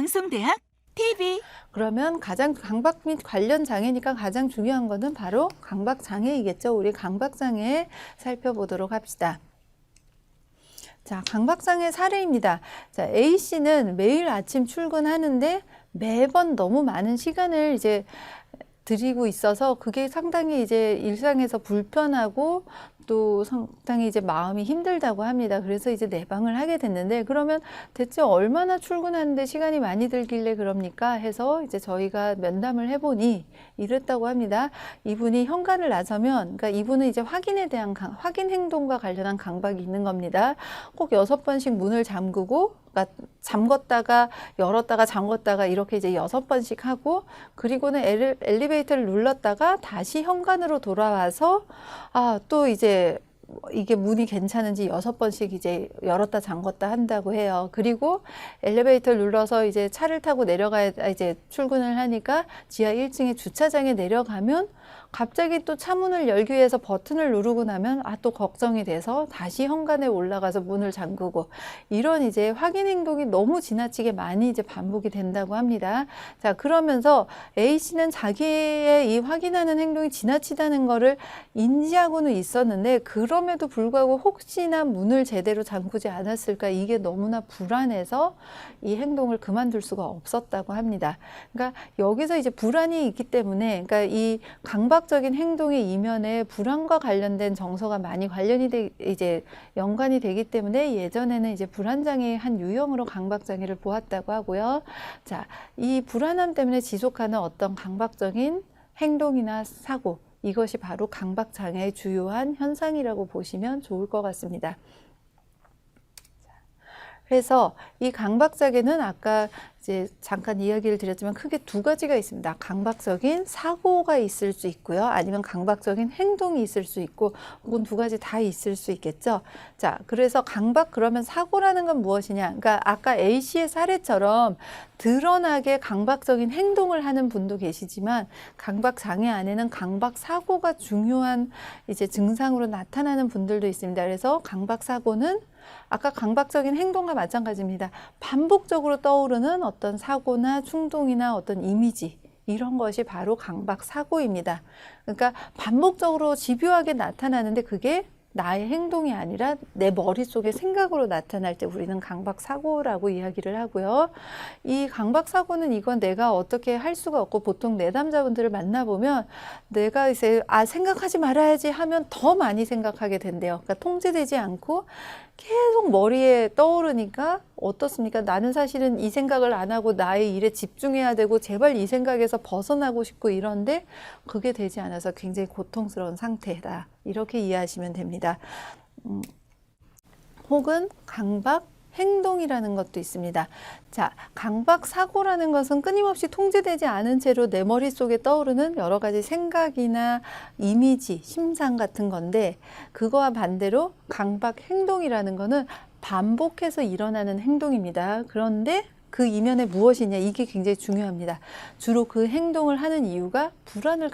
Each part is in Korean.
방송대학 TV. 그러면 가장 강박 및 관련 장애니까 가장 중요한 거는 바로 강박 장애이겠죠. 우리 강박 장애 살펴보도록 합시다. 자, 강박 장애 사례입니다. 자, A씨는 매일 아침 출근하는데 매번 너무 많은 시간을 이제 들이고 있어서 그게 상당히 이제 일상에서 불편하고 또 상당히 이제 마음이 힘들다고 합니다. 그래서 이제 내방을 하게 됐는데, 그러면 대체 얼마나 출근하는데 시간이 많이 들길래 그럽니까 해서 이제 저희가 면담을 해보니 이랬다고 합니다. 이분이 현관을 나서면, 그러니까 이분은 이제 확인 행동과 관련한 강박이 있는 겁니다. 꼭 6번씩 문을 잠그고, 그러니까 잠궜다가 열었다가 잠궜다가 이렇게 이제 6번씩 하고, 그리고는 엘리베이터를 눌렀다가 다시 현관으로 돌아와서 또 이제 이게 문이 괜찮은지 6번씩 이제 열었다 잠궜다 한다고 해요. 그리고 엘리베이터를 눌러서 이제 차를 타고 이제 출근을 하니까 지하 1층에 주차장에 내려가면 갑자기 또 차문을 열기 위해서 버튼을 누르고 나면 또 걱정이 돼서 다시 현관에 올라가서 문을 잠그고, 이런 이제 확인 행동이 너무 지나치게 많이 이제 반복이 된다고 합니다. 자, 그러면서 A씨는 자기의 이 확인하는 행동이 지나치다는 거를 인지하고는 있었는데, 그럼에도 불구하고 혹시나 문을 제대로 잠그지 않았을까, 이게 너무나 불안해서 이 행동을 그만둘 수가 없었다고 합니다. 그러니까 여기서 이제 불안이 있기 때문에, 그러니까 이 강박적인 행동의 이면에 불안과 관련된 정서가 많이 연관이 되기 때문에 예전에는 이제 불안장애의 한 유형으로 강박장애를 보았다고 하고요. 자, 이 불안함 때문에 지속하는 어떤 강박적인 행동이나 사고, 이것이 바로 강박장애의 주요한 현상이라고 보시면 좋을 것 같습니다. 그래서 이 강박장애는 아까 이제 잠깐 이야기를 드렸지만 크게 두 가지가 있습니다. 강박적인 사고가 있을 수 있고요. 아니면 강박적인 행동이 있을 수 있고, 혹은 두 가지 다 있을 수 있겠죠. 자, 그래서 그러면 사고라는 건 무엇이냐? 그러니까 아까 A씨의 사례처럼 드러나게 강박적인 행동을 하는 분도 계시지만, 강박 장애 안에는 강박 사고가 중요한 이제 증상으로 나타나는 분들도 있습니다. 그래서 강박 사고는 아까 강박적인 행동과 마찬가지입니다. 반복적으로 떠오르는 어떤 사고나 충동이나 어떤 이미지, 이런 것이 바로 강박 사고입니다. 그러니까 반복적으로 집요하게 나타나는데 그게 나의 행동이 아니라 내 머릿속의 생각으로 나타날 때 우리는 강박사고라고 이야기를 하고요. 이 강박사고는 이건 내가 어떻게 할 수가 없고, 보통 내담자분들을 만나보면 내가 이제 생각하지 말아야지 하면 더 많이 생각하게 된대요. 그러니까 통제되지 않고 계속 머리에 떠오르니까 어떻습니까? 나는 사실은 이 생각을 안 하고 나의 일에 집중해야 되고 제발 이 생각에서 벗어나고 싶고 이런데 그게 되지 않아서 굉장히 고통스러운 상태다. 이렇게 이해하시면 됩니다. 혹은 강박 행동이라는 것도 있습니다. 자, 강박 사고라는 것은 끊임없이 통제되지 않은 채로 내 머릿속에 떠오르는 여러 가지 생각이나 이미지, 심상 같은 건데, 그거와 반대로 강박 행동이라는 거는 반복해서 일어나는 행동입니다. 그런데 그 이면에 무엇이냐, 이게 굉장히 중요합니다. 주로 그 행동을 하는 이유가 불안을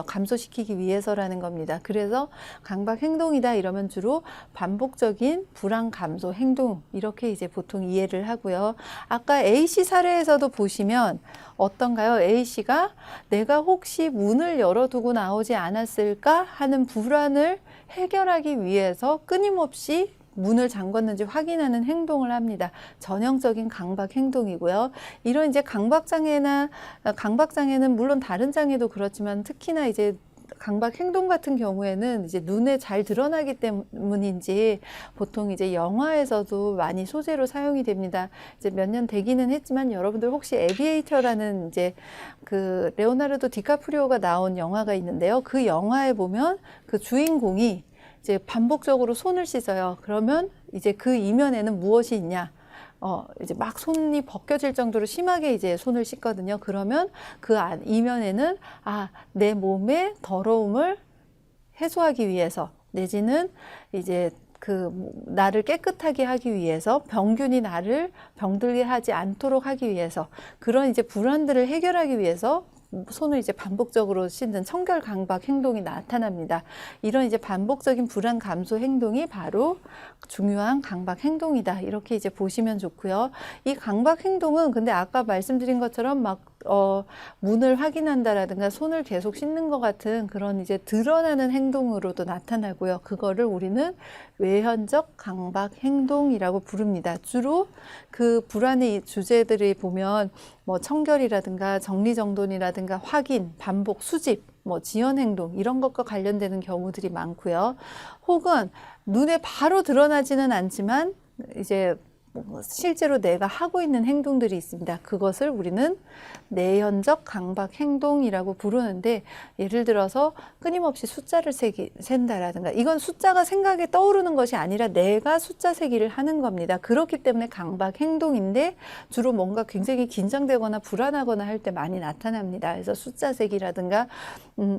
감소시키기 위해서라는 겁니다. 그래서 강박 행동이다 이러면 주로 반복적인 불안 감소 행동, 이렇게 이제 보통 이해를 하고요. 아까 A씨 사례에서도 보시면 어떤가요? A씨가 내가 혹시 문을 열어두고 나오지 않았을까 하는 불안을 해결하기 위해서 끊임없이 문을 잠궜는지 확인하는 행동을 합니다. 전형적인 강박 행동이고요. 이런 이제 강박장애는 물론 다른 장애도 그렇지만 특히나 이제 강박 행동 같은 경우에는 이제 눈에 잘 드러나기 때문인지 보통 이제 영화에서도 많이 소재로 사용이 됩니다. 이제 몇 년 되기는 했지만 여러분들 혹시 에비에이터라는 이제 그 레오나르도 디카프리오가 나온 영화가 있는데요. 그 영화에 보면 그 주인공이 이제 반복적으로 손을 씻어요. 그러면 이제 그 이면에는 무엇이 있냐? 이제 막 손이 벗겨질 정도로 심하게 이제 손을 씻거든요. 그러면 그 이면에는 내 몸의 더러움을 해소하기 위해서, 내지는 이제 나를 깨끗하게 하기 위해서, 병균이 나를 병들게 하지 않도록 하기 위해서, 그런 이제 불안들을 해결하기 위해서 손을 이제 반복적으로 씻는 청결 강박 행동이 나타납니다. 이런 이제 반복적인 불안 감소 행동이 바로 중요한 강박 행동이다. 이렇게 이제 보시면 좋고요. 이 강박 행동은 근데 아까 말씀드린 것처럼 막 문을 확인한다라든가 손을 계속 씻는 것 같은 그런 이제 드러나는 행동으로도 나타나고요. 그거를 우리는 외현적 강박 행동이라고 부릅니다. 주로 그 불안의 주제들이 보면 뭐 청결이라든가 정리정돈이라든가 확인, 반복, 수집, 뭐 지연 행동 이런 것과 관련되는 경우들이 많고요. 혹은 눈에 바로 드러나지는 않지만 이제 실제로 내가 하고 있는 행동들이 있습니다. 그것을 우리는 내현적 강박 행동이라고 부르는데, 예를 들어서 끊임없이 숫자를 센다라든가, 이건 숫자가 생각에 떠오르는 것이 아니라 내가 숫자 세기를 하는 겁니다. 그렇기 때문에 강박 행동인데 주로 뭔가 굉장히 긴장되거나 불안하거나 할 때 많이 나타납니다. 그래서 숫자 세기라든가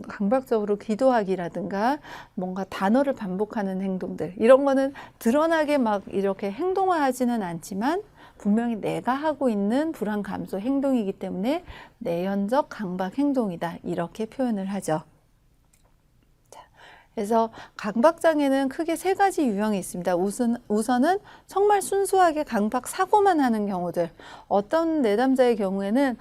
강박적으로 기도하기라든가 뭔가 단어를 반복하는 행동들, 이런 거는 드러나게 막 이렇게 행동화하지는 않지만 분명히 내가 하고 있는 불안 감소 행동이기 때문에 내현적 강박 행동이다, 이렇게 표현을 하죠. 그래서 강박장애는 크게 세 가지 유형이 있습니다. 우선은 정말 순수하게 강박 사고만 하는 경우들. 어떤 내담자의 경우에는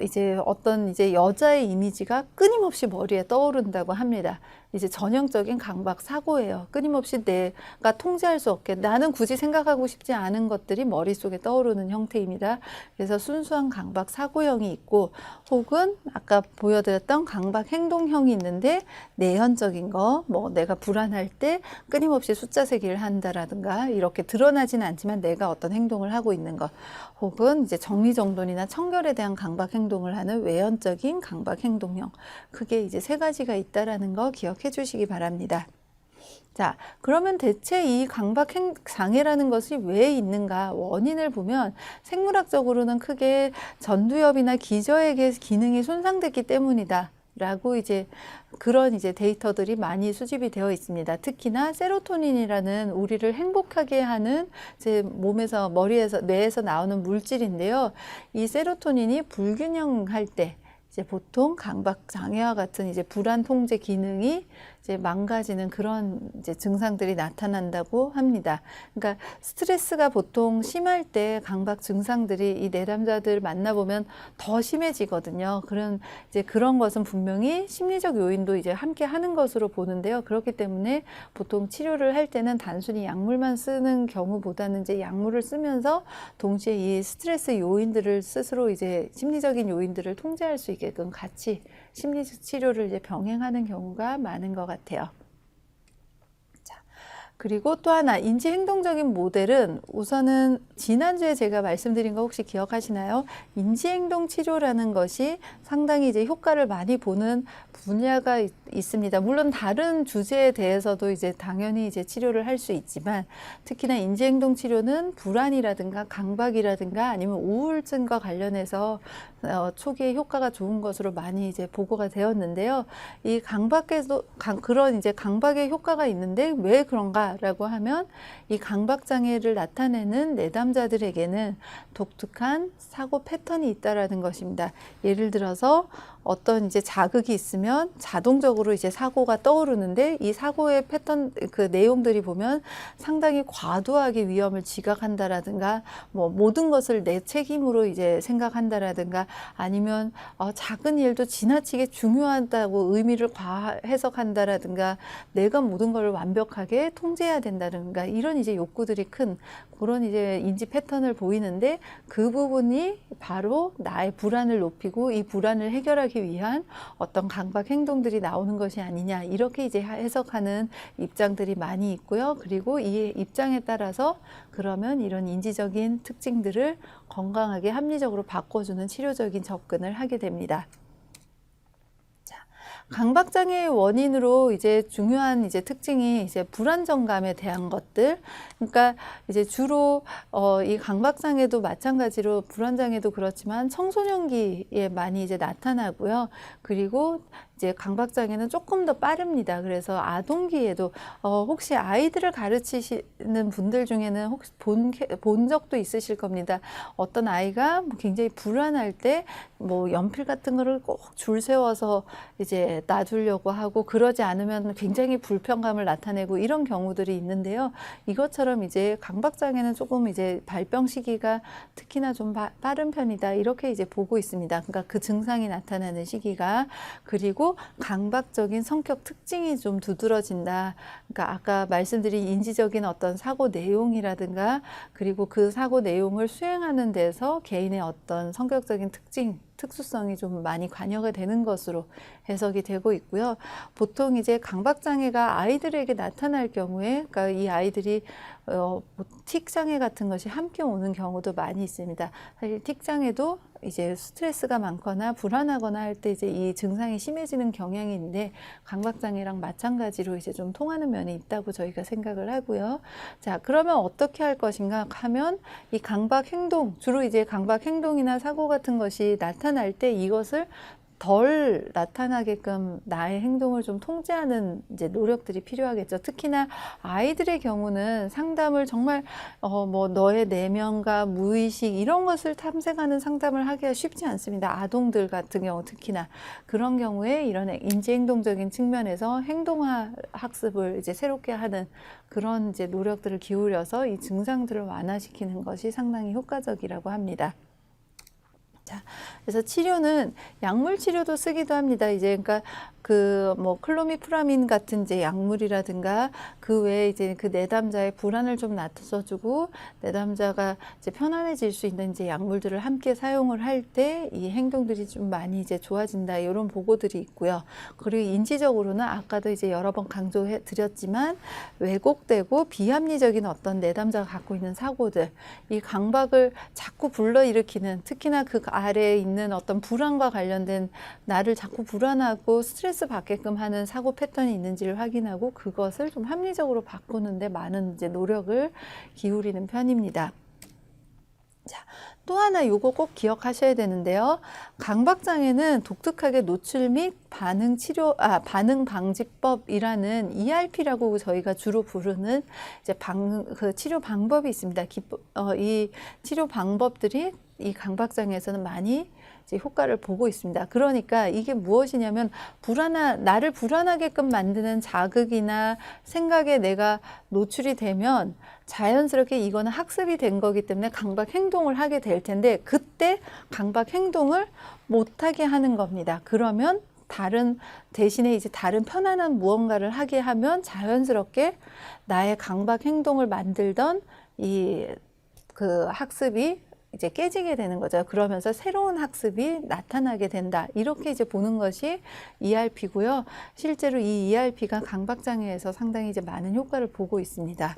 이제 어떤 이제 여자의 이미지가 끊임없이 머리에 떠오른다고 합니다. 이제 전형적인 강박 사고예요. 끊임없이 내가 통제할 수 없게, 나는 굳이 생각하고 싶지 않은 것들이 머릿속에 떠오르는 형태입니다. 그래서 순수한 강박 사고형이 있고, 혹은 아까 보여드렸던 강박 행동형이 있는데 내현적인 거, 뭐 내가 불안할 때 끊임없이 숫자 세기를 한다라든가 이렇게 드러나지는 않지만 내가 어떤 행동을 하고 있는 것, 혹은 이제 정리정돈이나 청결에 대한 강박 행동을 하는 외현적인 강박 행동형, 크게 이제 세 가지가 있다라는 거 기억해 주시기 바랍니다. 자, 그러면 대체 이 강박 장애라는 것이 왜 있는가? 원인을 보면 생물학적으로는 크게 전두엽이나 기저의 기능이 손상됐기 때문이다 라고 이제 그런 이제 데이터들이 많이 수집이 되어 있습니다. 특히나 세로토닌이라는 우리를 행복하게 하는 제 몸에서, 머리에서, 뇌에서 나오는 물질인데요. 이 세로토닌이 불균형할 때 이제 보통 강박 장애와 같은 이제 불안 통제 기능이 이제 망가지는 그런 이제 증상들이 나타난다고 합니다. 그러니까 스트레스가 보통 심할 때 강박 증상들이 이 내담자들 만나보면 더 심해지거든요. 그런 것은 분명히 심리적 요인도 이제 함께 하는 것으로 보는데요. 그렇기 때문에 보통 치료를 할 때는 단순히 약물만 쓰는 경우보다는 이제 약물을 쓰면서 동시에 이 스트레스 요인들을 스스로 이제 심리적인 요인들을 통제할 수 있게끔 같이 심리적 치료를 이제 병행하는 경우가 많은 것 같아요. 자, 그리고 또 하나, 인지행동적인 모델은 우선은 지난주에 제가 말씀드린 거 혹시 기억하시나요? 인지행동 치료라는 것이 상당히 이제 효과를 많이 보는 분야가 있습니다. 물론 다른 주제에 대해서도 이제 당연히 이제 치료를 할 수 있지만, 특히나 인지행동 치료는 불안이라든가 강박이라든가 아니면 우울증과 관련해서 초기에 효과가 좋은 것으로 많이 이제 보고가 되었는데요. 이 강박에도 그런 이제 강박의 효과가 있는데 왜 그런가라고 하면, 이 강박 장애를 나타내는 내담자들에게는 독특한 사고 패턴이 있다라는 것입니다. 예를 들어서 어떤 이제 자극이 있으면 자동적으로 이제 사고가 떠오르는데, 이 사고의 패턴, 그 내용들이 보면 상당히 과도하게 위험을 지각한다라든가, 뭐 모든 것을 내 책임으로 이제 생각한다라든가, 아니면 작은 일도 지나치게 중요하다고 의미를 과해석한다라든가, 내가 모든 걸 완벽하게 통제해야 된다든가, 이런 이제 욕구들이 큰 그런 이제 인지 패턴을 보이는데, 그 부분이 바로 나의 불안을 높이고 이 불안을 해결하기 위한 어떤 강박 행동들이 나오는 것이 아니냐, 이렇게 이제 해석하는 입장들이 많이 있고요. 그리고 이 입장에 따라서 그러면 이런 인지적인 특징들을 건강하게 합리적으로 바꿔주는 치료적인 접근을 하게 됩니다. 강박장애의 원인으로 이제 중요한 이제 특징이 이제 불안정감에 대한 것들. 그러니까 이제 주로 이 강박장애도 마찬가지로 불안장애도 그렇지만 청소년기에 많이 이제 나타나고요. 그리고 이제 강박장애는 조금 더 빠릅니다. 그래서 아동기에도 혹시 아이들을 가르치시는 분들 중에는 혹시 본 적도 있으실 겁니다. 어떤 아이가 뭐 굉장히 불안할 때 뭐 연필 같은 거를 꼭 줄 세워서 이제 놔두려고 하고 그러지 않으면 굉장히 불편감을 나타내고 이런 경우들이 있는데요. 이것처럼 이제 강박장애는 조금 이제 발병 시기가 특히나 좀 빠른 편이다. 이렇게 이제 보고 있습니다. 그러니까 그 증상이 나타나는 시기가. 그리고 강박적인 성격 특징이 좀 두드러진다. 그러니까 아까 말씀드린 인지적인 어떤 사고 내용이라든가 그리고 그 사고 내용을 수행하는 데서 개인의 어떤 성격적인 특징, 특수성이 좀 많이 관여가 되는 것으로 해석이 되고 있고요. 보통 이제 강박장애가 아이들에게 나타날 경우에, 그러니까 이 아이들이 틱장애 같은 것이 함께 오는 경우도 많이 있습니다. 사실 틱장애도 이제 스트레스가 많거나 불안하거나 할 때 이제 이 증상이 심해지는 경향이 있는데 강박장애랑 마찬가지로 이제 좀 통하는 면이 있다고 저희가 생각을 하고요. 자, 그러면 어떻게 할 것인가 하면 이 강박 행동, 주로 이제 강박 행동이나 사고 같은 것이 나타날 때 이것을 덜 나타나게끔 나의 행동을 좀 통제하는 이제 노력들이 필요하겠죠. 특히나 아이들의 경우는 상담을 정말 뭐 너의 내면과 무의식 이런 것을 탐색하는 상담을 하기가 쉽지 않습니다. 아동들 같은 경우 특히나 그런 경우에 이런 인지행동적인 측면에서 행동화 학습을 이제 새롭게 하는 그런 이제 노력들을 기울여서 이 증상들을 완화시키는 것이 상당히 효과적이라고 합니다. 자, 그래서 치료는 약물 치료도 쓰기도 합니다. 이제 그러니까 그 뭐 클로미프라민 같은 이제 약물이라든가 그 외에 이제 그 내담자의 불안을 좀 낮춰주고 내담자가 이제 편안해질 수 있는 이제 약물들을 함께 사용을 할 때 이 행동들이 좀 많이 이제 좋아진다 이런 보고들이 있고요. 그리고 인지적으로는 아까도 이제 여러 번 강조해 드렸지만 왜곡되고 비합리적인 어떤 내담자가 갖고 있는 사고들, 이 강박을 자꾸 불러일으키는 특히나 그 아래에 있는 어떤 불안과 관련된 나를 자꾸 불안하고 스트레스 받게끔 하는 사고 패턴이 있는지를 확인하고 그것을 좀 합리적으로 바꾸는데 많은 이제 노력을 기울이는 편입니다. 자, 또 하나 요거 꼭 기억하셔야 되는데요. 강박장애는 독특하게 노출 및 반응 방지법이라는 ERP라고 저희가 주로 부르는 이제 그 치료 방법이 있습니다. 이 치료 방법들이 이 강박장애에서는 많이 이제 효과를 보고 있습니다. 그러니까 이게 무엇이냐면 나를 불안하게끔 만드는 자극이나 생각에 내가 노출이 되면 자연스럽게 이거는 학습이 된 거기 때문에 강박 행동을 하게 될 텐데 그때 강박 행동을 못하게 하는 겁니다. 그러면 대신에 이제 다른 편안한 무언가를 하게 하면 자연스럽게 나의 강박 행동을 만들던 그 학습이 이제 깨지게 되는 거죠. 그러면서 새로운 학습이 나타나게 된다. 이렇게 이제 보는 것이 ERP고요. 실제로 이 ERP가 강박장애에서 상당히 이제 많은 효과를 보고 있습니다.